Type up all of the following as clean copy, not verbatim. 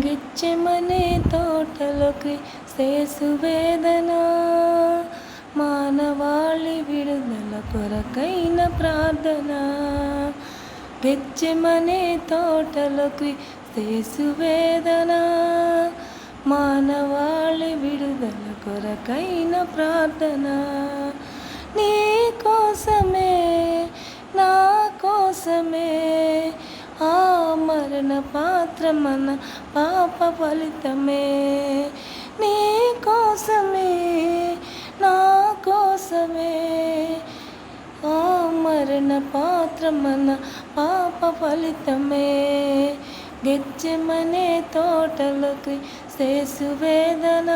గెచ్చెమనే తోటలోకి యేసు వేదన, మానవాళి విడుదల కొరకైన ప్రార్థన. గెచ్చెమనే తోటలోకి యేసు వేదన, మానవాళి విడుదల కొరకైన ప్రార్థన. నీ కోసమే, నా కోసమే, ఆ మరణ పాత్రమన పాప ఫలితమే. నీ కోసమే, నా కోసమే, ఆ మరణ పాత్రమన పాప ఫలితమే. గెచ్చెమనే తోటలోకి యేసు వేదన,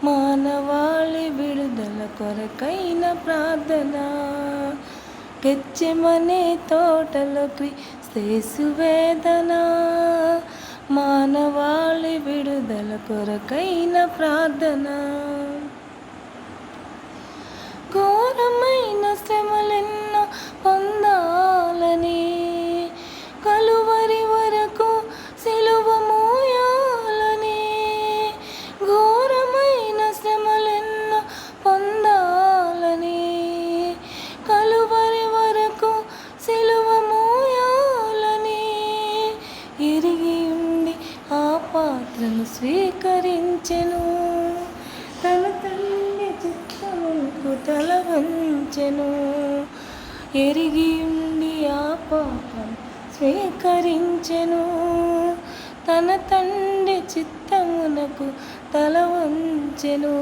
మానవాళి విడుదల కొరకైన ప్రార్థన. గెచ్చెమనే తోటలోకి యేసు వేదన, మానవాళి విడుదల కొరకైన ప్రార్థన. ఘోరమైన శ్రమలెన్నో పొందాలని, కలువరి వరకు సిలువ మోయాలని. ఘోరమైన శ్రమలెన్నో పొందాలని, కలువరి వరకు సిలువ మోయాలని. ఎరిగి ఉండి ఆ పాత్రను స్వీకరించెను, తన తండ్రి చిత్తమునకు తల వంచెను. ఎరిగి ఉండి ఆ పాత్రను స్వీకరించెను, తన తండ్రి చిత్తమునకు తల వంచెను.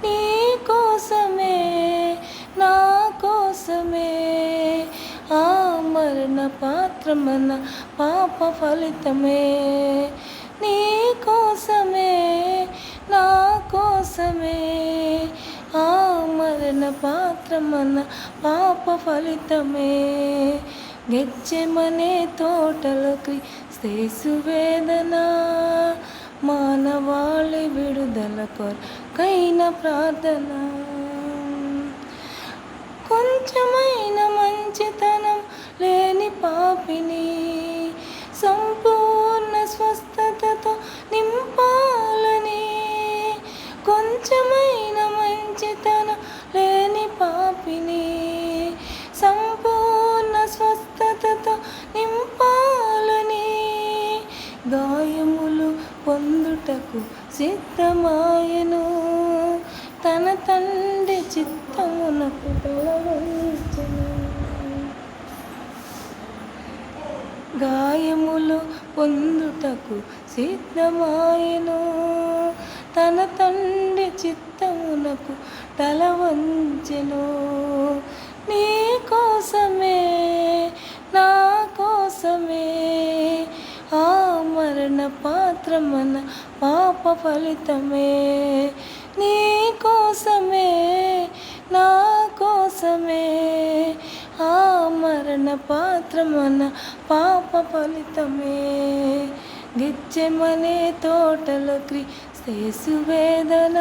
నీ కోసమే, నా కోసమే, ఆ మరణ పాత్రమన పాప ఫలితమే. నీ కోసమే, నా కోసమే, ఆ మరణ పాత్రమన పాప ఫలితమే. గెచ్చెమనే తోటలోకి యేసు వేదన, మానవాళి విడుదల కొరకైన ప్రార్థన. కొంచెమైన మంచితనం లేని పాపిని సంపూర్ణ స్వస్థతతో నింపాలని. కొంచెమైన మంచితనం లేని పాపిని సంపూర్ణ స్వస్థతతో నింపాలని. గాయములు పొందుటకు సిద్ధమాయెను, తన తండ్రి చిత్తమునకు తల వంచెను. గాయములు పొందుటకు సిద్ధమాయెను, తన తండ్రి చిత్తమునకు తల వంచెను. నీ కోసమే, నా కోసమే, ఆ మరణ పాత్రమన పాప ఫలితమే. నీ కోసమే, నా కోసమే, ఆ మరణ పాత్రమన పాప ఫలితమే. గెచ్చెమనే తోటలోకి యేసు వేదన,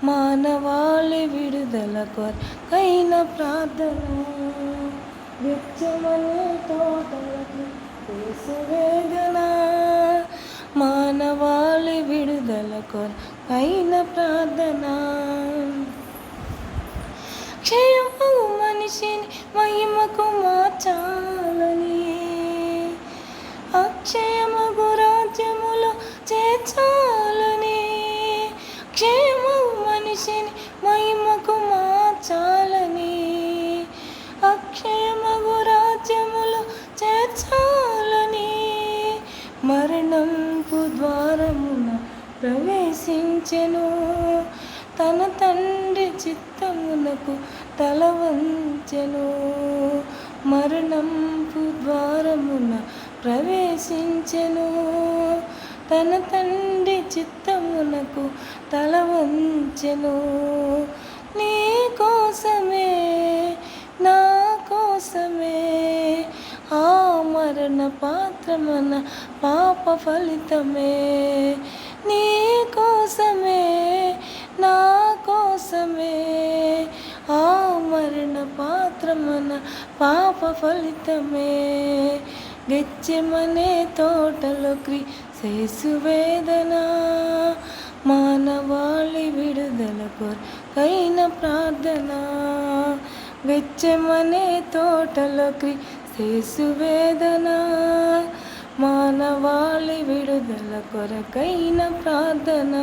మానవాళి విడుదల కొరకైన ప్రార్థన. గెచ్చెమనే తోటలోకి యేసు వేదన, మానవాళి విడుదల కొరకైన ప్రార్థన. క్షయము మనిషిని మహిమకు మార్చాలని, అక్షయమగు రాజ్యములో చేర్చాలని. క్షయము మనిషిని మహిమకు మార్చాలని, అక్షయమగు రాజ్యములో చేర్చాలని. మరణంపు ద్వారమున ప్రవేశించెను, తన తండ్రి చిత్తమునకు తల వంచెను. మరణంపు ద్వారమున ప్రవేశించెను, తన తండ్రి చిత్తమునకు తల వంచెను. నీ కోసమే, నా కోసమే, ఆ మరణ పాత్రమన పాప ఫలితమే. నీ కోసమే, నా కోసమే, ఆ మరణ పాత్రమన పాప ఫలితమే. గెచ్చెమనే తోటలో క్రీస్తు వేదన, మానవాళి విడుదల కొరకైన ప్రార్థన. గెచ్చెమనే తోటలో క్రీస్తు వేదన, మానవాళి విడుదల కొరకైన ప్రార్థన.